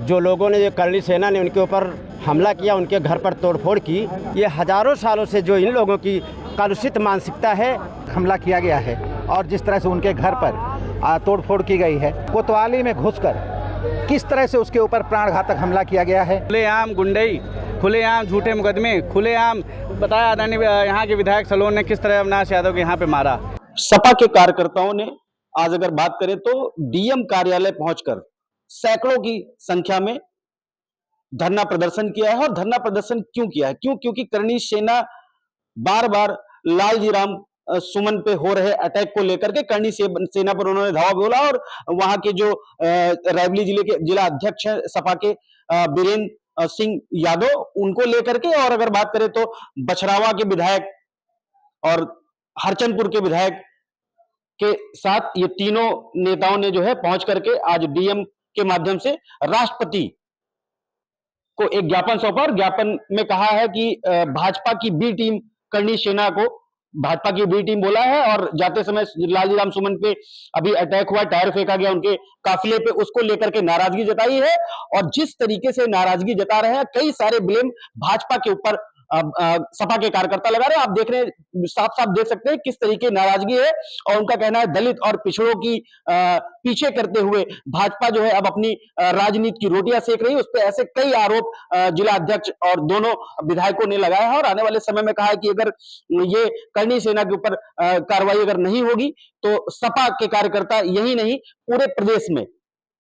जो लोगों ने, जो करणी सेना ने उनके ऊपर हमला किया, उनके घर पर तोड़फोड़ की, ये हज़ारों सालों से जो इन लोगों की कलुषित मानसिकता है, हमला किया गया है और जिस तरह से उनके घर पर तोड़फोड़ की गई है, कोतवाली में घुसकर किस तरह से उसके ऊपर प्राणघातक हमला किया गया है। खुलेआम गुंडई, खुलेआम झूठे मुकदमे, खुलेआम बताया आदरणीय यहाँ के विधायक सलोन ने किस तरह अविनाश यादव को यहाँ पे मारा। सपा के कार्यकर्ताओं ने आज अगर बात करें तो डीएम कार्यालय पहुंचकर सैकड़ों की संख्या में धरना प्रदर्शन किया है। और धरना प्रदर्शन क्यों किया है? क्योंकि करणी सेना बार बार लालजी राम सुमन पे हो रहे अटैक को लेकर के करणी सेना पर उन्होंने धावा बोला। और वहां के जो रायबरेली जिले के जिला अध्यक्ष है सपा के वीरेंद्र सिंह यादव, उनको लेकर के, और अगर बात करें तो बछरावा के विधायक और हरचंदपुर के विधायक के साथ ये तीनों नेताओं ने जो है पहुंच करके आज डीएम के माध्यम से राष्ट्रपति को एक ज्ञापन सौंपा। और ज्ञापन में कहा है कि भाजपा की बी टीम करणी सेना को भाजपा की बी टीम बोला है। और जाते समय लालजी राम सुमन पे अभी अटैक हुआ, टायर फेंका गया उनके काफिले पे, उसको लेकर के नाराजगी जताई है। और जिस तरीके से नाराजगी जता रहे हैं, कई सारे ब्लेम भाजपा के ऊपर सपा के कार्यकर्ता लगा रहे हैं। आप देख रहे हैं, साफ साफ देख सकते हैं किस तरीके नाराजगी है। और उनका कहना है दलित और पिछड़ों की पीछे करते हुए भाजपा जो है अब अपनी राजनीति की रोटियां सेक रही है। उस पर ऐसे कई आरोप जिला अध्यक्ष और दोनों विधायकों ने लगाया है। और आने वाले समय में कहा है कि अगर ये करणी सेना के ऊपर कार्रवाई अगर नहीं होगी तो सपा के कार्यकर्ता यही नहीं पूरे प्रदेश में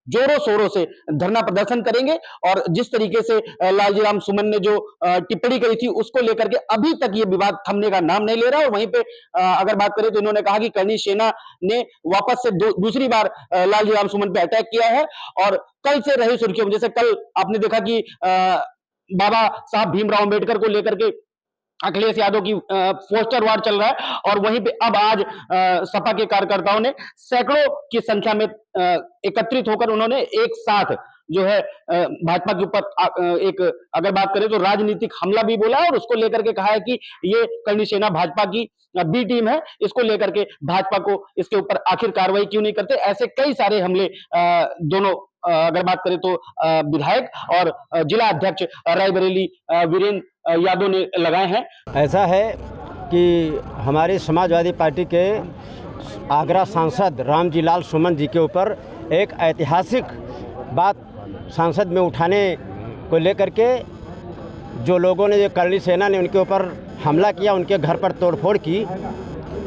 जोरों शोरों से धरना प्रदर्शन करेंगे। और जिस तरीके से लालजी राम सुमन ने जो टिप्पणी करी थी, उसको लेकर के अभी तक ये विवाद थमने का नाम नहीं ले रहा है। और वहीं पे अगर बात करें तो इन्होंने कहा कि करणी सेना ने वापस से दूसरी बार लालजी राम सुमन पे अटैक किया है। और कल से रही सुर्खियों में, जैसे कल आपने देखा कि बाबा साहब भीमराव अम्बेडकर को लेकर के अखिलेश यादव की पोस्टर वार चल रहा है। और वहीं पे अब आज सपा के कार्यकर्ताओं ने सैकड़ों की संख्या में एकत्रित होकर उन्होंने एक साथ जो है भाजपा के ऊपर एक अगर बात करें तो राजनीतिक हमला भी बोला है। और उसको लेकर के कहा है कि ये करणी सेना भाजपा की बी टीम है, इसको लेकर के भाजपा को इसके ऊपर आखिर कार्रवाई क्यों नहीं करते। ऐसे कई सारे हमले दोनों अगर बात करें तो विधायक और जिला अध्यक्ष रायबरेली वीरेंद्र यादव ने लगाए हैं। ऐसा है कि हमारी समाजवादी पार्टी के आगरा सांसद रामजी लाल सुमन जी के ऊपर एक ऐतिहासिक बात सांसद में उठाने को लेकर के जो लोगों ने, जो करणी सेना ने उनके ऊपर हमला किया, उनके घर पर तोड़फोड़ की,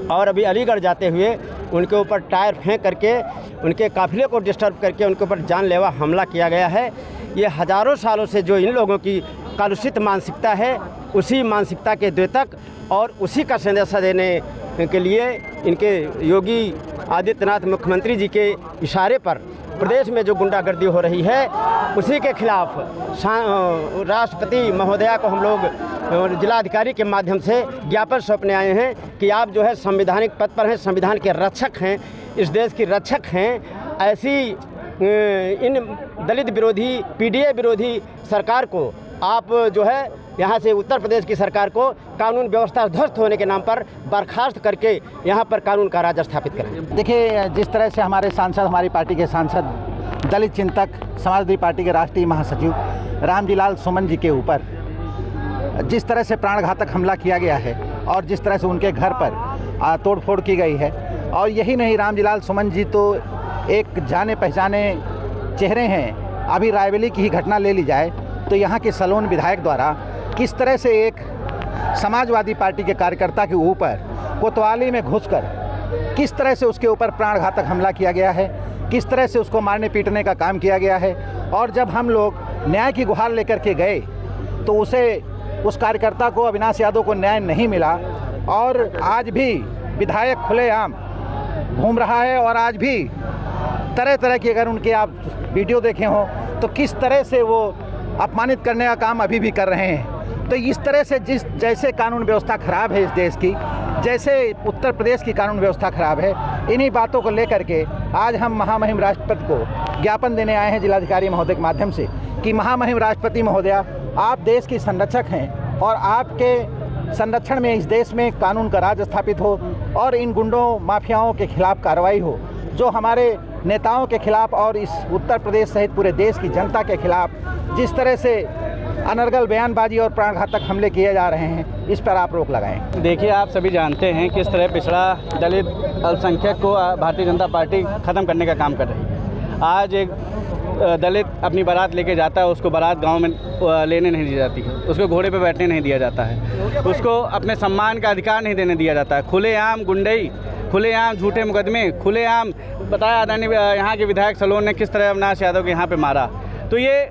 और अभी अलीगढ़ जाते हुए उनके ऊपर टायर फेंक करके उनके काफिले को डिस्टर्ब करके उनके ऊपर जानलेवा हमला किया गया है। ये हज़ारों सालों से जो इन लोगों की कलुषित मानसिकता है, उसी मानसिकता के द्योतक और उसी का संदेशा देने के लिए इनके योगी आदित्यनाथ मुख्यमंत्री जी के इशारे पर प्रदेश में जो गुंडागर्दी हो रही है, उसी के खिलाफ राष्ट्रपति महोदया को हम लोग जिलाधिकारी के माध्यम से ज्ञापन सौंपने आए हैं कि आप जो है संवैधानिक पद पर हैं, संविधान के रक्षक हैं, इस देश की रक्षक हैं। ऐसी इन दलित विरोधी, पीडीए विरोधी सरकार को आप जो है यहाँ से उत्तर प्रदेश की सरकार को कानून व्यवस्था ध्वस्त होने के नाम पर बर्खास्त करके यहाँ पर कानून का राज स्थापित करें। देखिए, जिस तरह से हमारे सांसद, हमारी पार्टी के सांसद, दलित चिंतक, समाजवादी पार्टी के राष्ट्रीय महासचिव रामजी लाल सुमन जी के ऊपर जिस तरह से प्राणघातक हमला किया गया है और जिस तरह से उनके घर पर तोड़फोड़ की गई है, और यही नहीं, रामजी लाल सुमन जी तो एक जाने पहचाने चेहरे हैं। अभी रायबरेली की ही घटना ले ली जाए तो यहाँ के सलोन विधायक द्वारा किस तरह से एक समाजवादी पार्टी के कार्यकर्ता के ऊपर कोतवाली में घुसकर किस तरह से उसके ऊपर प्राणघातक हमला किया गया है, किस तरह से उसको मारने पीटने का काम किया गया है। और जब हम लोग न्याय की गुहार लेकर के गए तो उस कार्यकर्ता को, अविनाश यादव को, न्याय नहीं मिला। और आज भी विधायक खुलेआम घूम रहा है। और आज भी तरह तरह की, अगर उनके आप वीडियो देखे हों तो किस तरह से वो अपमानित करने का काम अभी भी कर रहे हैं। तो इस तरह से जैसे कानून व्यवस्था खराब है इस देश की, जैसे उत्तर प्रदेश की कानून व्यवस्था खराब है, इन्हीं बातों को लेकर के आज हम महामहिम राष्ट्रपति को ज्ञापन देने आए हैं जिलाधिकारी महोदय के माध्यम से कि महामहिम राष्ट्रपति महोदया, आप देश की संरक्षक हैं और आपके संरक्षण में इस देश में कानून का राज स्थापित हो और इन गुंडों माफियाओं के खिलाफ कार्रवाई हो, जो हमारे नेताओं के खिलाफ और इस उत्तर प्रदेश सहित पूरे देश की जनता के खिलाफ जिस तरह से अनर्गल बयानबाजी और प्राणघातक हमले किए जा रहे हैं, इस पर आप रोक लगाएं। देखिए, आप सभी जानते हैं किस तरह पिछड़ा दलित अल्पसंख्यक को भारतीय जनता पार्टी ख़त्म करने का काम कर रही है। आज एक दलित अपनी बारात लेके जाता है, उसको बारात गांव में लेने नहीं दी जाती है, उसको घोड़े पे बैठने नहीं दिया जाता है, उसको अपने सम्मान का अधिकार नहीं देने दिया जाता है। खुलेआम गुंडई, खुलेआम झूठे मुकदमे, खुलेआम बताया आदरणीय यहाँ के विधायक सलोन ने किस तरह अविनाश यादव के यहाँ पे मारा। तो ये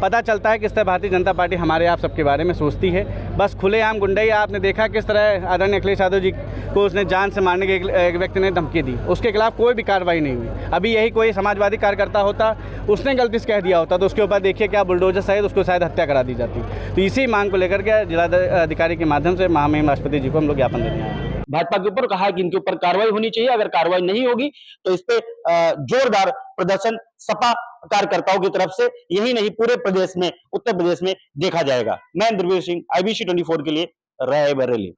पता चलता है किस तरह भारतीय जनता पार्टी हमारे आप सबके बारे में सोचती है। बस खुलेआम गुंडई, आपने देखा किस तरह आदरणीय अखिलेश यादव जी को उसने जान से मारने के एक व्यक्ति ने धमकी दी, उसके खिलाफ कोई भी कार्रवाई नहीं हुई। अभी यही कोई समाजवादी कार्यकर्ता होता, उसने गलती से कह दिया होता तो उसके ऊपर देखिए क्या बुलडोजर सहित उसको शायद हत्या करा दी जाती। तो इसी मांग को लेकर के जिलाधिकारी के माध्यम से महामहिम राष्ट्रपति जी को हम लोग ज्ञापन देने आए हैं। भाजपा के ऊपर कहा है कि इनके ऊपर कार्रवाई होनी चाहिए, अगर कार्रवाई नहीं होगी तो इस पे जोरदार प्रदर्शन सपा कार्यकर्ताओं की तरफ से यही नहीं पूरे प्रदेश में, उत्तर प्रदेश में देखा जाएगा। मैं इंद्रवीर सिंह, IBC 24 के लिए रायबरेली।